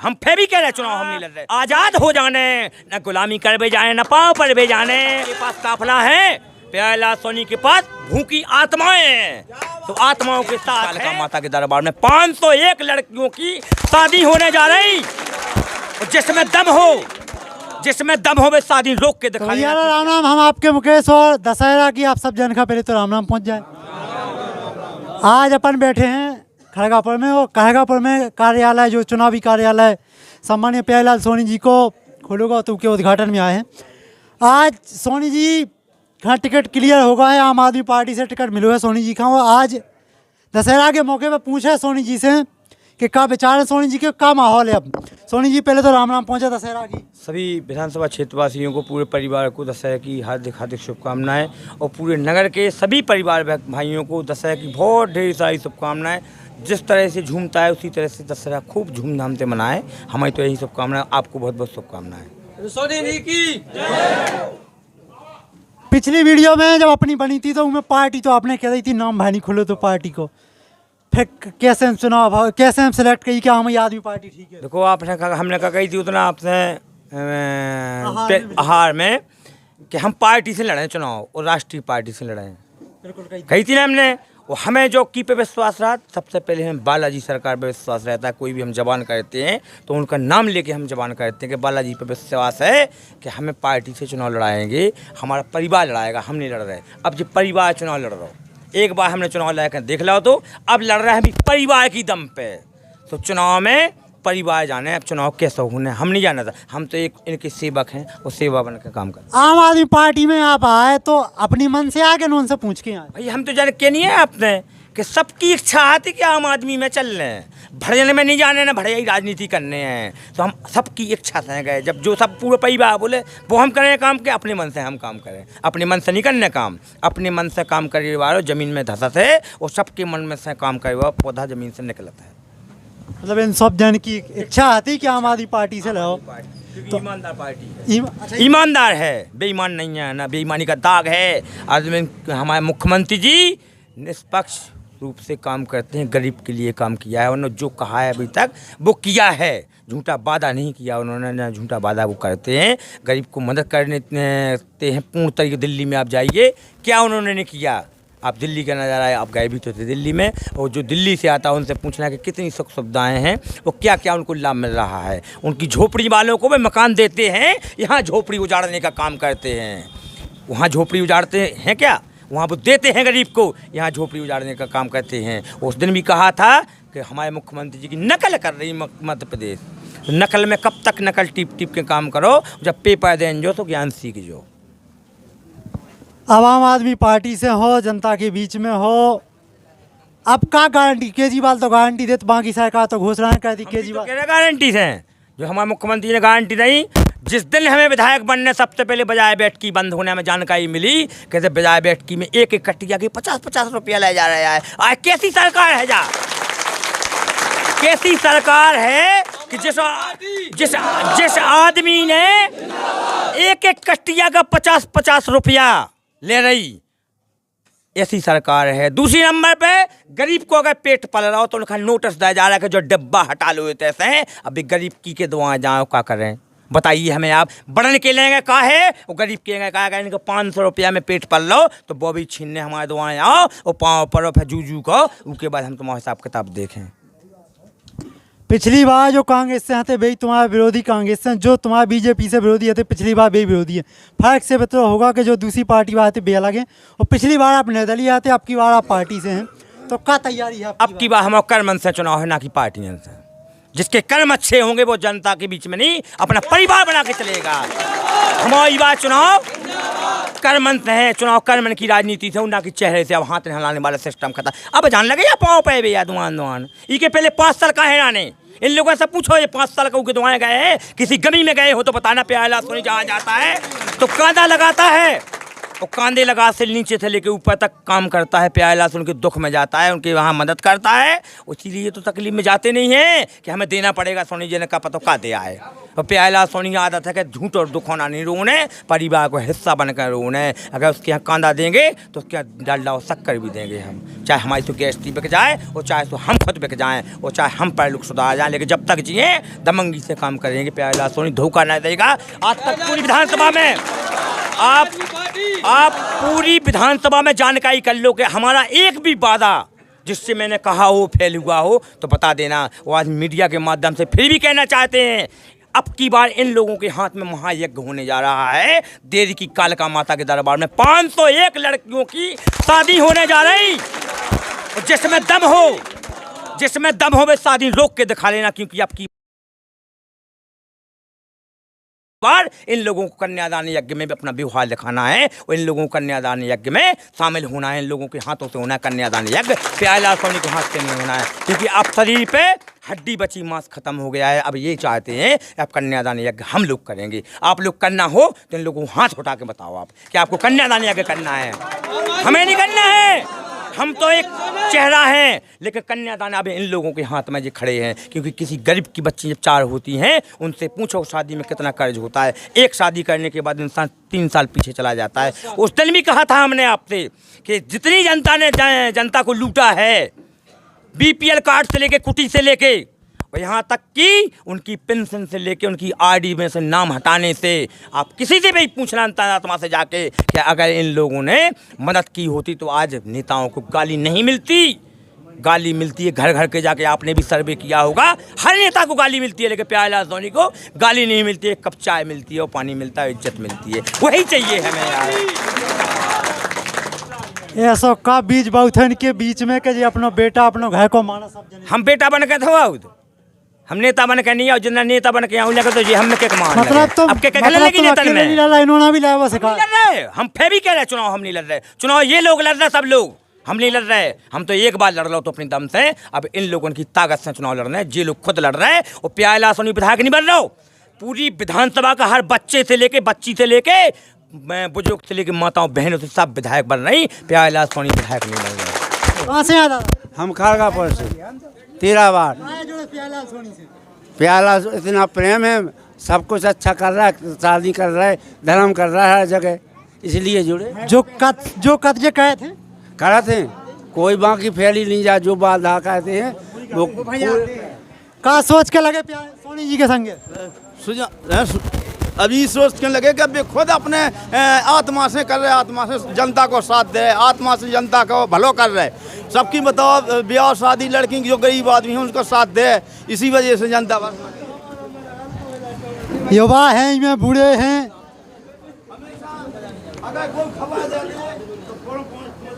हम फिर भी कह रहे चुनाव हम नहीं लड़ रहे। आजाद हो जाने, न गुलामी कर बे जाने, न पाँव पर बे जाने। के पास काफिला है, प्यारेलाल सोनी के पास भूखी आत्माएं हैं। तो आत्माओं के साथ है माता के दरबार में 501 लड़कियों की शादी होने जा रही। जिसमें दम हो वे शादी रोक के दिखाई। तो राम राम, हम आपके मुकेश और दशहरा की आप सब जन का पहले तो राम राम पहुंच जाए। आज अपन बैठे हैं खड़गापुर में, और खड़गापुर में कार्यालय जो चुनावी कार्यालय सम्मानीय प्यारेलाल सोनी जी को खोलूंगा तो के उद्घाटन में आए हैं। आज सोनी जी का टिकट क्लियर होगा है, आम आदमी पार्टी से टिकट मिलो है सोनी जी का। वो आज दशहरा के मौके पर पूछा सोनी जी से कि क्या विचार है सोनी जी के, क्या माहौल है। अब सोनी जी पहले तो राम राम पहुंचा दशहरा की। सभी विधानसभा क्षेत्रवासियों को, पूरे परिवार को दशहरा की हार्दिक हार्दिक शुभकामनाएं, और पूरे नगर के सभी परिवार भाइयों को दशहरा की बहुत ढेर सारी शुभकामनाएं। जिस तरह से झूमता है उसी तरह से दशहरा खूब धूमधाम से मनाएं। हमारी तो यही शुभकामनाएं, आपको बहुत बहुत शुभकामनाएं। सोनी जी की पिछली वीडियो में जब अपनी बनी थी तो उनमें पार्टी तो आपने कह रही थी नाम भाई नहीं खुलो तो पार्टी को, फिर कैसे हम चुनाव कैसे हम सेलेक्ट करी कि आम आदमी पार्टी ठीक है। देखो आपने कहा, हमने कहा कही थी उतना आपसे आहार में कि हम पार्टी से लड़े चुनाव, और राष्ट्रीय पार्टी से लड़े। कही थी ना हमने। वो हमें जो की पे विश्वास रहा, सबसे पहले हमें बालाजी सरकार पे विश्वास रहता है। कोई भी हम जबान करते हैं तो उनका नाम लेके हम जबान करते हैं कि बालाजी पे विश्वास है कि हमें पार्टी से चुनाव लड़ाएंगे, हमारा परिवार लड़ाएगा, हम नहीं लड़ रहे। अब जो परिवार चुनाव लड़ रहा हो, एक बार हमने चुनाव लड़कर देख लो, तो अब लड़ रहे हैं अभी परिवार की दम पे। तो चुनाव में परिवार जाने अब चुनाव कैसे होने हम नहीं जाना था। हम तो एक इनके सेवक हैं और सेवा बन के काम करते। आम आदमी पार्टी में आप आए तो अपनी मन से आके न उनसे पूछ के आए। भाई हम तो जान के नहीं है आपने कि सबकी इच्छा आती कि आम आदमी में चल रहे हैं, भड़जने में नहीं जाने ना भड़िया राजनीति करने हैं। तो हम सबकी इच्छा से गए, जब जो सब पूरे परिवार बोले वो हम करें काम के, अपने मन से हम काम करें। अपने मन से नहीं करने काम, अपने मन से काम करे वालों जमीन में धसत है, और सबके मन में से काम करे हुआ पौधा जमीन से निकलता है। मतलब इन सब जन की इच्छा आती कि आम आदमी पार्टी से लड़ो। तो ईमानदार पार्टी है, ईमानदार है, बेईमान नहीं है ना, बेईमानी का दाग है। आज हमारे मुख्यमंत्री जी निष्पक्ष रूप से काम करते हैं, गरीब के लिए काम किया है उन्होंने। जो कहा है अभी तक वो किया है, झूठा वादा नहीं किया उन्होंने, ना झूठा वादा वो करते हैं। गरीब को मदद करने हैं पूर्ण तरीके। दिल्ली में आप जाइए, क्या उन्होंने नहीं किया। आप दिल्ली का नज़ारा है, आप गए भी तो थे दिल्ली में, और जो दिल्ली से आता है उनसे पूछना कि कितनी सुख सुविधाएँ हैं, वो क्या क्या उनको लाभ मिल रहा है। उनकी झोपड़ी वालों को भी मकान देते हैं, यहाँ झोपड़ी उजाड़ने का काम करते हैं। वहाँ झोपड़ी उजाड़ते हैं क्या, वहाँ वो देते हैं गरीब को, यहाँ झोपड़ी उजाड़ने का काम करते हैं। उस दिन भी कहा था कि हमारे मुख्यमंत्री जी की नकल कर रही मध्य प्रदेश। तो नकल में कब तक नकल टिप टिप के काम करो, जब पेपर दें जो तो ज्ञान सीख जो। अब आम आदमी पार्टी से हो, जनता के बीच में हो, अब क्या गारंटी। केजरीवाल तो गारंटी दे, तो बाकी सरकार तो घोषणाएं कर दी। केजरीवाल गारंटी है जो हमारे मुख्यमंत्री ने गारंटी दी। जिस दिन हमें विधायक बनने सबसे पहले बजाय बैठकी बंद होने में जानकारी मिली, कहते बजाय बैठकी में एक एक कट्टिया के 50-50 रुपया ले जा रहा है। आज कैसी सरकार है, जा कैसी सरकार है कि जिस आदमी ने एक एक कट्टिया का 50-50 रुपया ले रही, ऐसी सरकार है। दूसरी नंबर पे गरीब को अगर पेट पल रहा हो तो उनका नोटिस दिया जा रहा है कि जो डिब्बा हटा लो ऐसे हैं। अभी गरीब की के दुआ जाओ, क्या करें बताइए हमें आप। बढ़न के लेंगे का है, वो गरीब के कहा गया इनको 500 रुपया में पेट पल लो, तो वो भी छीनने हमारे दुआएं आओ और पाँव पड़ो फिर जू को। उसके बाद हम तुम्हारा हिसाब किताब देखें। पिछली बार जो कांग्रेस से आते भाई तुम्हारा विरोधी कांग्रेस से, जो तुम्हारा बीजेपी से विरोधी आते पिछली बार भी विरोधी है। फर्क से तो होगा कि जो दूसरी पार्टी आते बे अलग है, और पिछली बार आप निर्दलीय आते, अब की बार आप पार्टी से हैं, तो क्या तैयारी है अब की बार हमारा कर्म से चुनाव है, ना कि पार्टियों से। जिसके कर्म अच्छे होंगे वो जनता के बीच में नहीं, अपना परिवार बना के चलेगा। हमारी बात चुनाव कर्मन है, चुनाव कर्मन की राजनीति से, ना कि चेहरे से। अब हाथ हिलाने वाला सिस्टम खत्म। अब जान लगे या पाँव पे भैया दुआन के पहले 5 साल का है राने। इन लोगों से पूछो ये 5 साल का दुआएं गए हैं, किसी गमी में गए हो तो बताना। प्यारेलाल सोनी जहाँ जाता है तो कांदा लगाता है, और कांधे लगा से नीचे से लेके ऊपर तक काम करता है। प्यारेलाल सोनी उनके दुख में जाता है, उनके वहाँ मदद करता है। इसीलिए तो तकलीफ में जाते नहीं हैं कि हमें देना पड़ेगा। सोनी जी ने कहा पता का दिया है। और प्यारेलाल सोनी की आदत है कि झूठ और दुखोना नहीं रोने, परिवार को हिस्सा बनकर रोने। अगर उसके यहाँ कांदा देंगे तो उसके यहाँ डालडा और शक्कर भी देंगे हम, चाहे हमारी तो गैस बिक जाए और चाहे तो हम खुद बिक जाएँ और चाहे हम पर लोग सुधार जाएँ, लेकिन जब तक जिए दमंगी से काम करेंगे। प्यारेलाल सोनी धोखा नहीं देगा। आज तक पूरी विधानसभा में आप पूरी विधानसभा में जानकारी कर लो कि हमारा एक भी वादा जिससे मैंने कहा हो फेल हुआ हो तो बता देना। वो आज मीडिया के माध्यम से फिर भी कहना चाहते हैं, अब की बार इन लोगों के हाथ में महायज्ञ होने जा रहा है। देवी की कालिका माता के दरबार में 501 लड़कियों की शादी होने जा रही। जिसमें दम हो वे शादी रोक के दिखा लेना, क्योंकि अब की बार इन लोगों को कन्यादान यज्ञ में भी अपना व्यवहार दिखाना है और इन लोगों को कन्यादान यज्ञ में शामिल होना है। इन लोगों के हाथों से होना है कन्यादान यज्ञ, प्यारेलाल सोनी के हाथ से नहीं होना है, क्योंकि अब शरीर पे हड्डी बची मांस खत्म हो गया है। अब ये चाहते हैं अब कन्यादान यज्ञ हम लोग करेंगे। आप लोग करना हो तो इन लोगों को हाथ उठा के बताओ आप कि आपको कन्यादान यज्ञ करना है। हमें नहीं करना है, हम तो एक चेहरा हैं, लेकिन कन्यादान अब इन लोगों के हाथ में जो खड़े हैं। क्योंकि किसी गरीब की बच्ची जब 4 होती हैं, उनसे पूछो शादी में कितना कर्ज होता है। एक शादी करने के बाद इंसान 3 साल पीछे चला जाता है। उस दिन भी कहा था हमने आपसे कि जितनी जनता ने जनता को लूटा है, BPL कार्ड से लेके कुटी से लेके और यहाँ तक कि उनकी पेंशन से लेके उनकी RD में से नाम हटाने से, आप किसी से भी पूछना अंतरात्मा से जाके कि अगर इन लोगों ने मदद की होती तो आज नेताओं को गाली नहीं मिलती। गाली मिलती है घर घर के जाके, आपने भी सर्वे किया होगा, हर नेता को गाली मिलती है, लेकिन प्यारेलाल सोनी को गाली नहीं मिलती है। कप चाय मिलती है और पानी मिलता है, इज्जत मिलती है। वही चाहिए हमें यार। ऐसा का बीच बहुथन के बीच में कि जी अपना बेटा अपना घर को माना सब जने। हम बेटा बन के तो हम नेता बन के नहीं आओ, जितना नेता बन के आऊँ तो जी हम में क्या मान मतलब तो अब क्या लगी नेता में इन्होंने भी लाया सिखा रहे। हम फिर भी कह रहे चुनाव हम नहीं लड़ रहे, चुनाव ये लोग लड़ रहे, सब लोग हम नहीं लड़ रहे। हम तो एक बार लड़ रहे हो तो अपनी दम से, अब इन लोगों की ताकत से चुनाव लड़ रहे हैं। जे लोग खुद लड़ रहे हैं और प्यारेलाल सोनी विधायक नहीं बन रहे हो। पूरी विधानसभा का हर बच्चे से लेके बच्ची से लेके बुजुर्ग से लेके माताओं बहनों से सब विधायक बन रही। प्यारेलाल सोनी विधायक नहीं बन रहे। कहाँ से याद हम खड़गापुर से 13 बार। प्यारेलाल इतना प्रेम है, सब कुछ अच्छा कर रहा है, शादी कर रहा है, धर्म कर रहा है हर जगह, इसलिए जुड़े। जो कत जे कहे थे करा थे, कोई बाकी फैली नहीं जा, जो बाधा कहते हैं वो का सोच के लगे सोनी जी के संगे। अभी सोच के लगे कि वे खुद अपने आत्मा से कर रहे, आत्मा से जनता को साथ दे, आत्मा से जनता को भलो कर रहे। सबकी बताओ ब्याह शादी लड़की की जो गरीब आदमी है उनको साथ दे, इसी वजह से जनता युवा हैं इनमें बूढ़े हैं।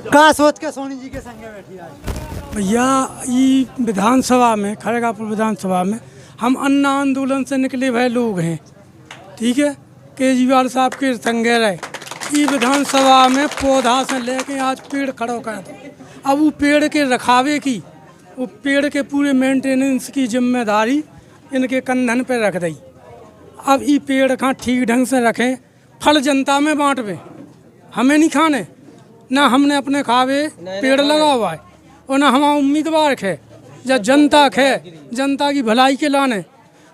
का सोच के सोनी जी के संगे बैठी आज भैया ये विधानसभा में, खड़गापुर विधानसभा में हम अन्ना आंदोलन से निकले हुए लोग हैं, ठीक है। केजरीवाल साहब के संगे रहे। ये विधानसभा में पौधा से लेके आज पेड़ खड़ो कर दो। अब वो पेड़ के रखावे की, वो पेड़ के पूरे मेंटेनेंस की जिम्मेदारी इनके कंधन पे रख दी। अब ये पेड़ कहाँ ठीक ढंग से रखें, फल जनता में बांटवे, हमें नहीं खाने, ना हमने अपने खावे पेड़ लगा हुआ है और ना हमारा उम्मीदवार खे जब जनता खे, जनता की भलाई के लाने।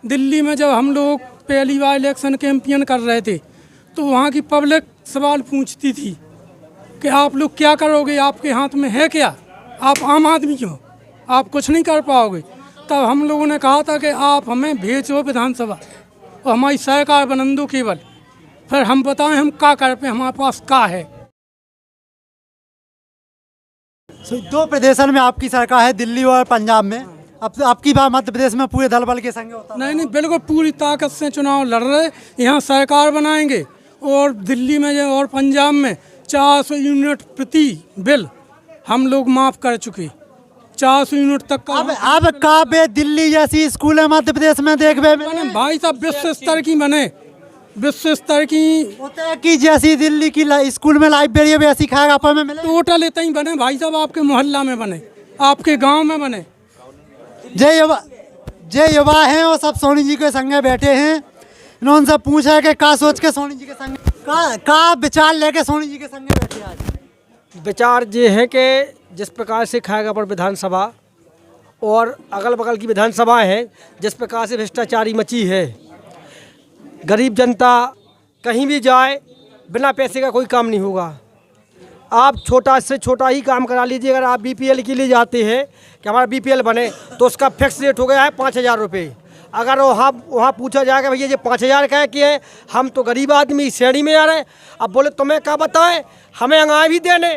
दिल्ली में जब हम लोग पहली बार इलेक्शन कैंपेन कर रहे थे तो वहाँ की पब्लिक सवाल पूछती थी कि आप लोग क्या करोगे, आपके हाथ में है क्या, आप आम आदमी हो, आप कुछ नहीं कर पाओगे। तब हम लोगों ने कहा था कि आप हमें भेजो विधानसभा और हमारी सरकार बनन दो केवल, फिर हम बताएं हम क्या कर पे, हमारे पास क्या है। 2 प्रदेशन में आपकी सरकार है, दिल्ली और पंजाब में। अब आपकी बार मध्य प्रदेश में पूरे दल बल के संग होता है। नहीं, बिल्कुल पूरी ताकत से चुनाव लड़ रहे, यहाँ सरकार बनाएंगे। और दिल्ली में जो और पंजाब में 400 यूनिट प्रति बिल हम लोग माफ़ कर चुके, 400 यूनिट तक का। अब काबे दिल्ली जैसी स्कूल है मध्य प्रदेश में देखने बने भाई साहब, विश्व स्तर की बने, विश्व स्तर की जैसी दिल्ली की स्कूल में लाइब्रेरी वैसी खड़गापुर में मिले। टोटल इतना ही बने भाई साहब, आपके मोहल्ला में बने, आपके गांव में बने। जय युवा हैं और सब सोनी जी के संगे बैठे हैं। इन्होंने से पूछा है कि क्या सोच के सोनी जी के संगे का विचार लेके सोनी जी के संगे बैठे आज? विचार ये है कि जिस प्रकार से खाएगापुर विधानसभा और अगल बगल की विधानसभा है, जिस प्रकार से भ्रष्टाचारी मची है, गरीब जनता कहीं भी जाए बिना पैसे का कोई काम नहीं होगा। आप छोटा से छोटा ही काम करा लीजिए। अगर आप बीपीएल के लिए जाते हैं कि हमारा बीपीएल बने तो उसका फिक्स रेट हो गया है 5,000 रुपये। अगर वहाँ पूछा जाएगा भैया ये 5,000 का है, हम तो गरीब आदमी इस श्रेणी में आ रहे हैं। अब बोले तुम्हें क्या बताएं, हमें अंगाए भी देने,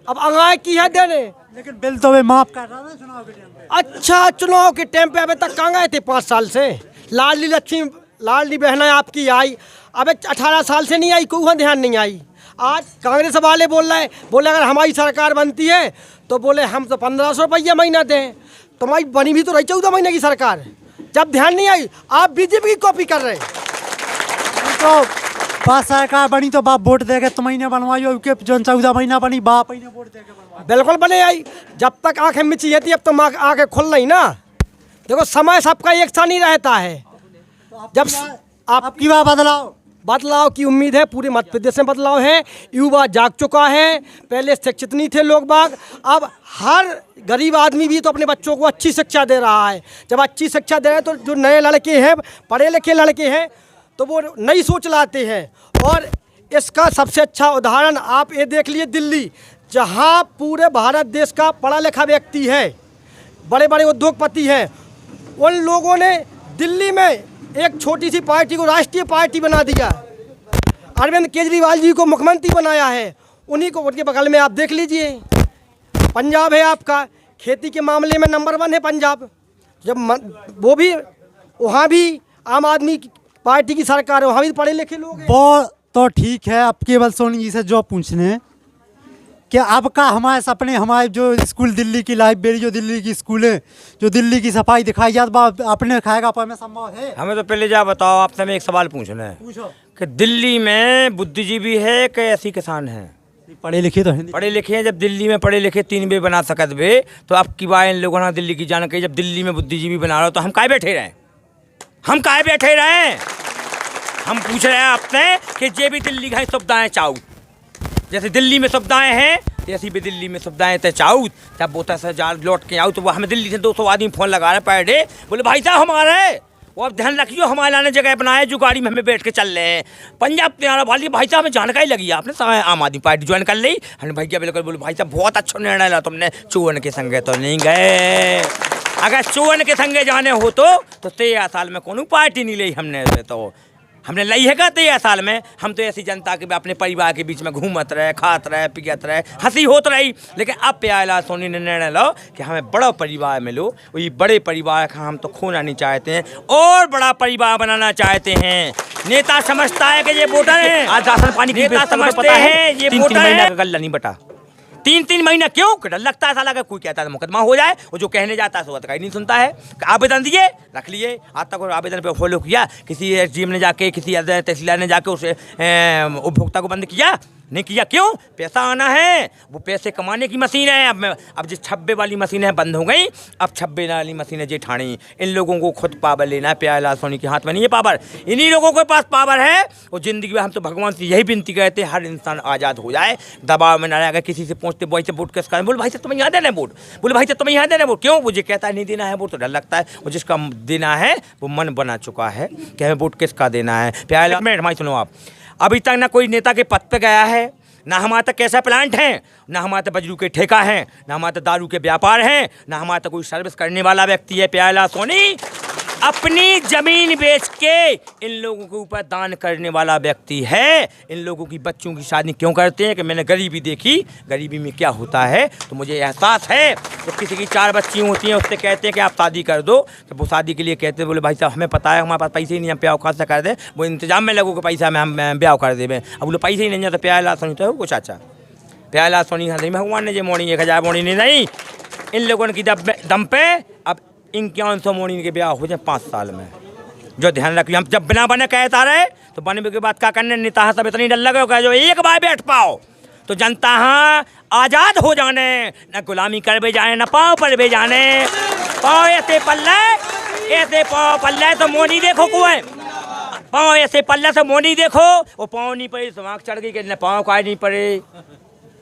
अब अंगाए की है देने। लेकिन बिल तो वे माफ कर रहा है चुनाव के टाइम पे। अच्छा, चुनाव के टाइम पे अभी तक कहाँ गए थे 5 साल से? लाडली बहना आपकी आई, अबे 18 साल से नहीं आई, कोई ध्यान नहीं आई। आज कांग्रेस वाले बोले अगर हमारी सरकार बनती है तो बोले हम तो 1,500 रुपया महीना दें। तुम्हारी बनी भी तो रही 14 महीने की सरकार, जब ध्यान नहीं आई आप बीजेपी की कॉपी कर रहे हैं। तो बात सरकार बनी तो बाप वोट देके तुम्हें बनवाई, और जो 14 महीना बनी बाप ही ने वोट देके बनवाई। बिल्कुल बने आई, जब तक आंखें मिची है थी अब तो आंखें खुल रही ना। देखो समय सबका एक सा नहीं रहता है। जब आपकी बात बदलाव की उम्मीद है, पूरे मध्य प्रदेश में बदलाव है। युवा जाग चुका है, पहले शिक्षित नहीं थे लोग बाग, अब हर गरीब आदमी भी तो अपने बच्चों को अच्छी शिक्षा दे रहा है। जब अच्छी शिक्षा दे रहे हैं तो जो नए लड़के हैं, पढ़े लिखे लड़के हैं, तो वो नई सोच लाते हैं। और इसका सबसे अच्छा उदाहरण आप ये देख लिए दिल्ली, जहाँ पूरे भारत देश का पढ़ा लिखा व्यक्ति है, बड़े बड़े उद्योगपति हैं, उन लोगों ने दिल्ली में एक छोटी सी पार्टी को राष्ट्रीय पार्टी बना दिया। अरविंद केजरीवाल जी को मुख्यमंत्री बनाया है, उन्हीं को उनके बगल में आप देख लीजिए। पंजाब है आपका, खेती के मामले में नंबर 1 है पंजाब। जब वो भी वहाँ भी आम आदमी पार्टी की सरकार है, वहाँ भी पढ़े लिखे लोग हैं। वो तो ठीक है, अब केवल सोनी जी से जो पूछने हैं कि अब का हमारे सपने, हमारे जो स्कूल दिल्ली की लाइब्रेरी, जो दिल्ली की स्कूल है, जो दिल्ली की सफाई दिखाई जाती, अपने खाएगापुर में संभव है? हमें तो पहले जा बताओ, आपसे हमें एक सवाल पूछना है पूछो। कि दिल्ली में बुद्धिजीवी है कि ऐसी किसान है? पढ़े लिखे तो हैं। पढ़े लिखे हैं। जब दिल्ली में पढ़े लिखे 3 बे बना सकत बे, तो अब की बात इन लोगों ने दिल्ली की जानकारी, जब दिल्ली में बुद्धिजीवी बना रहा हो तो हम काहे बैठे रहें? हम काहे बैठे रहें? हम पूछ रहे हैं आपसे कि जे भी दिल्ली की सुविधाएँ चाहूँ, जैसे दिल्ली में सुविधाएँ हैं ऐसी भी दिल्ली में सुविधाएँ तो चाहूँ। जब बोता से जा लौट के आऊँ तो वो हमें दिल्ली से 200 आदमी फ़ोन लगा रहे पर डे, बोले भाई साहब हमारे वो अब ध्यान रखियो, हमारे लाने जगह बनाए जो गाड़ी में हमें बैठ के चल रहे हैं। पंजाब तुम्हारा वाली भाई साहब हमें जानकारी लगी, आपने आम आदमी पार्टी ज्वाइन कर ली। हमने भैया बिल्कुल बोले भाई साहब बहुत अच्छा निर्णय ला तुमने, चौवन के संगे तो नहीं गए। अगर चौवन के संगे जाने हो तो 13 साल में कौन पार्टी नहीं ली हमने, तो हमने लई है क्या 13 साल में? हम तो ऐसी जनता के अपने परिवार के बीच में घूमत रहे, खात रहे, पियत रहे, हंसी होत रही। लेकिन अब प्याला सोनी ने निर्णय लो कि हमें बड़ा परिवार मिलो, वही बड़े परिवार का हम तो खोना नहीं चाहते हैं और बड़ा परिवार बनाना चाहते हैं। नेता समझता है कि ये वोटर है, आज राशन पानी नेता समझते हैं ये वोटर है। गल्ला नहीं बटा 3 महीना क्यों? डर लगता है साला का कोई कहता है मुकदमा हो जाए, और जो कहने जाता है सो कहीं नहीं सुनता है। आवेदन दिए, रख लिए, आज तक आवेदन पे फॉलो किया? किसी एसडीएम ने जाके, किसी तहसीलदार ने जाके उसे उपभोक्ता को बंद किया? नहीं किया। क्यों? पैसा आना है, वो पैसे कमाने की मशीन है। अब जो 26 वाली मशीनें बंद हो गई, अब 26 वाली मशीनें जेठानी। इन लोगों को खुद पावर लेना है, प्याला सोनी के हाथ में नहीं है पावर, इन्हीं लोगों के पास पावर है। और ज़िंदगी में हम तो भगवान से यही विनती करते हैं हर इंसान आज़ाद हो जाए, दबाव में ना रहे। अगर किसी से पूछते भाई से वोट किस कारण, बोले भाई से तुम्हें यहाँ देना है वोट, बोले भाई से तुम्हें यहाँ देना है वोट। क्यों? वो जो कहता है नहीं देना है वोट तो डर लगता है, और जिसका देना है वो मन बना चुका है कि हमें वोट किसका देना है। प्याला मिनट हमारी सुनो आप, अभी तक ना कोई नेता के पद पे गया है, ना हमारे तक कैसा प्लांट है, ना हमारे तक बजरू के ठेका हैं, ना हमारे तक दारू के व्यापार हैं, ना हमारे तक कोई सर्विस करने वाला व्यक्ति है। प्याला सोनी अपनी ज़मीन बेच के इन लोगों के ऊपर दान करने वाला व्यक्ति है। इन लोगों की बच्चों की शादी क्यों करते हैं? कि मैंने गरीबी देखी, गरीबी में क्या होता है तो मुझे एहसास है। तो किसी की 4 बच्ची होती हैं, उससे कहते हैं कि आप शादी कर दो, तो वो शादी के लिए कहते हैं, बोले भाई साहब हमें पता है हमारे पास पैसे ही नहीं, हम ब्याह खास से कर दें, वो इंतजाम में लगो कि पैसा में हम ब्याह कर दें। अब बोले पैसे ही नहीं है तो प्याला सोनी तो कुछ अच्छा प्याला सोनी नहीं, भगवान ने जो मोड़ी 1000 मोड़ी नहीं, इन लोगों की दम पे अब 5100 मोड़ी के ब्याह हो जाए 5 साल में। जो ध्यान रखिए, हम जब बिना बने कहता रहे तो बनने के बाद क्या करने, नेता सब इतनी डर लगे जो एक बार बैठ पाओ तो जनता हाँ आज़ाद हो जाने, न गुलामी कर भी जाने, न पाँव पर भी जाने। पाँव ऐसे पल्ले तो मोदी देखो को है, पाँव ऐसे पल्ला से मोनी देखो, वो पाँव नहीं पड़े, दिमाग चढ़ गई कि पाँव का नहीं पड़े।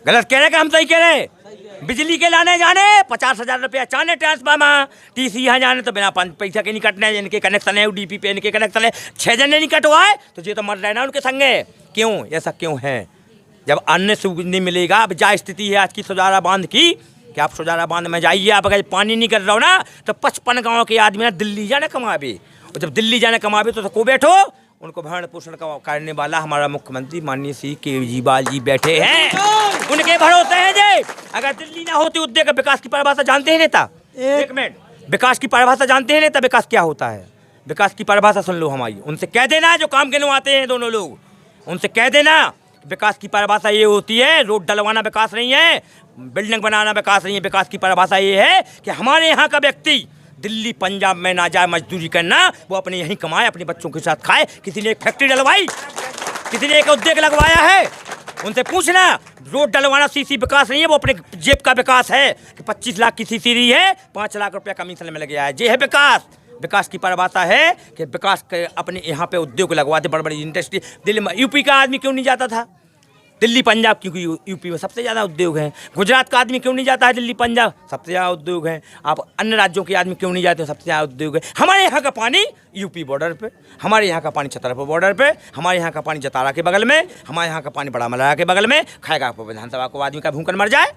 गलत कह रहे कि हम सही कह रहे? बिजली के लाने जाने 50,000 रुपया चाने ट्रांसफार्मर, टीसी यहाँ जाने तो बिना पैसा के नहीं कटने, इनके कनेक्शन है डीपी पे, इनके कनेक्शन है 6 जने नहीं कटवाए तो ये तो मर रहे ना उनके संगे। क्यों ऐसा क्यों है? जब अन्य सुविधा नहीं मिलेगा, अब क्या स्थिति है आज की सुजारा बांध की कि आप सुजारा बांध में जाइए, आप अगर पानी नहीं कर रहे हो ना तो 55 गाँव के आदमी ना दिल्ली जाने कमावे, और जब दिल्ली जाने कमावे तो को बैठो उनको भरण पोषण करने वाला हमारा मुख्यमंत्री माननीय श्री केजरीवाल जी बैठे हैं, उनके भरोसे हैं जी। अगर दिल्ली ना होती उद्योग विकास की परिभाषा जानते हैं नेता? एक मिनट, विकास की परिभाषा जानते हैं नेता? विकास क्या होता है? विकास की परिभाषा सुन लो हमारी, उनसे कह देना जो काम गिनवाते हैं दोनों लोग, उनसे कह देना विकास की परिभाषा ये होती है, रोड डलवाना विकास नहीं है, बिल्डिंग बनाना विकास नहीं है। विकास की परिभाषा ये है कि हमारे यहाँ का व्यक्ति दिल्ली पंजाब में ना जाए मजदूरी करना, वो अपने यहीं कमाए, अपने बच्चों के साथ खाए। किसी ने एक फैक्ट्री डलवाई, किसी ने एक उद्योग लगवाया है? उनसे पूछना, रोड डलवाना सीसी विकास नहीं है, वो अपने जेब का विकास है कि 25 लाख की सीसी है, 5 लाख रुपया कमीशन में लग गया है। ये है विकास। विकास की परिभाषा है कि विकास के अपने यहाँ पे उद्योग लगवाते, बड़ी बड़ी इंडस्ट्री। दिल्ली में यूपी का आदमी क्यों नहीं जाता था दिल्ली पंजाब? क्योंकि यूपी में सबसे ज़्यादा उद्योग हैं। गुजरात का आदमी क्यों नहीं जाता है दिल्ली पंजाब? सबसे ज़्यादा उद्योग हैं। आप अन्य राज्यों के आदमी क्यों नहीं जाते? सबसे ज़्यादा उद्योग है। हमारे यहाँ का पानी यूपी बॉर्डर पे, हमारे यहाँ का पानी छतरपुर बॉर्डर पे, हमारे यहाँ का पानी जतारा के बगल में, हमारे यहाँ का पानी बड़ा मलरा के बगल में। खाएगा विधानसभा को आदमी का भूखन मर जाए,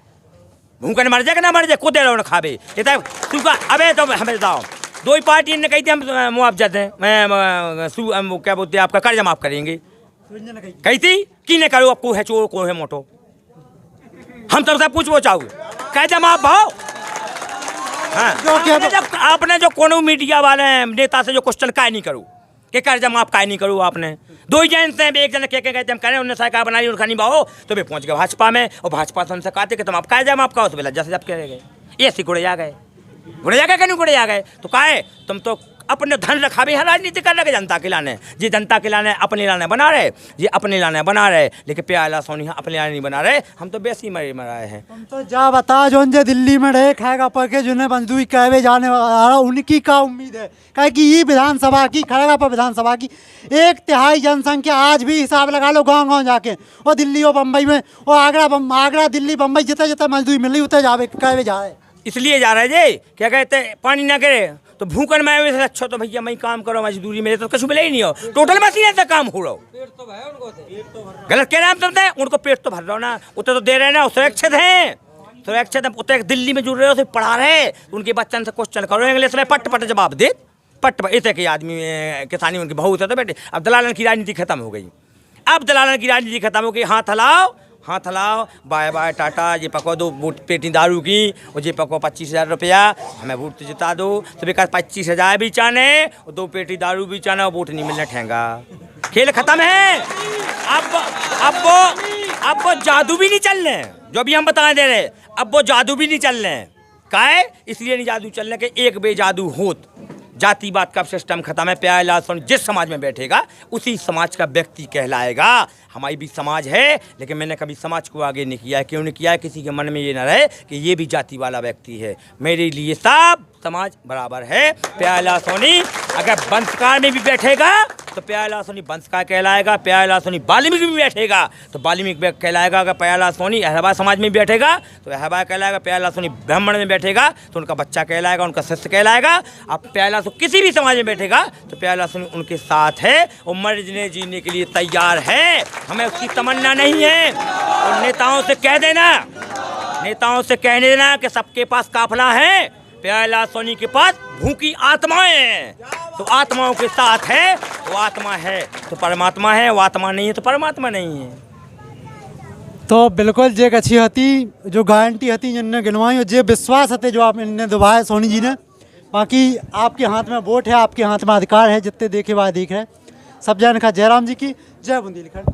भूखन मर जाए कि ना मर जाए, खुद रहो ना खावे सूखा। अबे तो हमें बताओ, दो ही पार्टी ने कही थी हम मुआवजा दें, मैं क्या बोलते हैं आपका कर्जा माफ़ करेंगे, कही थी कि नहीं करो, आपको है चोर को है मोटो, हम सबसे पूछो चाहोगे कैसे माफ भाव? हाँ, आपने जो कोनो मीडिया वाले नेता से जो क्वेश्चन काय नहीं करो कि कर्जा माफ काय नहीं करो, आपने दो ही जन से एक जन कह हम करें उन्होंने सरकार बनाई उनका नहीं भाव, तो वे पहुंच गए भाजपा में, और भाजपा से उनसे कहते कि तुम आप कर्जा माफ करो, तो बोला जैसे जब कह गए ये ऐसी गुड़े आ गए कि नहीं गुड़े आ गए, तो काहे तुम तो अपने धन रखा भी है राजनीति कर रहे जनता के लाने, ये जनता के लाने अपने लाने बना रहे, ये अपने लाने बना रहे, लेकिन प्याला सोनी अपने लाने नहीं बना रहे। हम तो बेसी मराए हैं। तुम तो जा बता जो दिल्ली में रहे खाएगा पड़ के जिन्हें मजदूरी कहवे जाने वाला उनकी क्या उम्मीद है? कहे कि ये विधानसभा की खड़गापुर विधानसभा की 1/3 जनसंख्या आज भी हिसाब लगा लो गाँव गाँव जाके, और दिल्ली और बम्बई में, और आगरा दिल्ली बम्बई जितने जितने मजदूरी मिल रही उतने जावे कहवे जा रहे, इसलिए जा रहे जी क्या कहते पानी ना करे तो भूखन में से अच्छा तो भैया मैं काम करो मजदूरी मेरे तो कुछ मिले ही नहीं हो, टोटल मशीन से काम हो रहा हो। गलत कह रहे हैं हम समझते हैं, उनको पेट तो भर रहा हो ना, उतने तो दे रहे हैं ना, सुरक्षित हैं, सुरक्षित उतने दिल्ली में जुड़ रहे हो, सिर्फ पढ़ा रहे, उनके बच्चन से क्वेश्चन करो इंग्लिश में पट पट जवाब दे, पट इतने के आदमी किसानी उनकी बहुत है तो बेटे। अब दलालन की राजनीति खत्म हो गई, अब दलालन की राजनीति खत्म हो गई। हाथ हलाओ बाय बाय टाटा, ये पको 2 पेटी दारू की, और ये पको 25,000 रुपया, हमें वोट जिता दो, तो बेकार 25,000 भी चाने और 2 पेटी दारू भी चाने और वोट नहीं मिलना ठेंगा। खेल खत्म है। अब वो जादू भी नहीं चल रहे जो भी हम बता दे रहे, अब वो जादू भी नहीं चल रहे। काहे? इसलिए नहीं जादू चल रहे कि एक बे जादू होत, जातिवाद का सिस्टम खत्म है। प्यारेलाल सोनी जिस समाज में बैठेगा उसी समाज का व्यक्ति कहलाएगा। हमारी भी समाज है, लेकिन मैंने कभी समाज को आगे नहीं किया है। क्यों नहीं किया है? किसी के मन में ये न रहे कि ये भी जाति वाला व्यक्ति है। मेरे लिए सब समाज बराबर है। प्यारेलाल सोनी अगर वंशकार में भी बैठेगा तो प्यारेलाल सोनी वंशकार कहलाएगा, प्यारेलाल सोनी वाल्मीकि में बैठेगा तो वाल्मीकि कहलाएगा, अगर प्यारेलाल सोनी अहरबा समाज में बैठेगा तो अहरबा कहलाएगा, प्यारेलाल सोनी ब्राह्मण में बैठेगा तो उनका बच्चा कहलाएगा, उनका शिष्य कहलाएगा। अब प्यारेलाल सोनी किसी भी समाज में बैठेगा तो प्यारेलाल सोनी उनके साथ है और मरने जीने के लिए तैयार है। हमें उसकी तमन्ना नहीं है। और नेताओं से कह देना, नेताओं से कह देना कि सबके पास काफिला है, प्यारेलाल सोनी के पास भूखी आत्माएं हैं। तो आत्माओं के साथ है, वो आत्मा है तो परमात्मा है, वो आत्मा नहीं है तो परमात्मा नहीं है। तो बिल्कुल जे अच्छी हती जो गारंटी हती जिनने गिनवाई और जे विश्वास हते जो आप इनने दुभाए सोनी जी ने। बाकी आपके हाथ में वोट है, आपके हाथ में अधिकार है, जितने देखे वह देख रहे। सब जन का जयराम जी की जय बुंदेलखंड।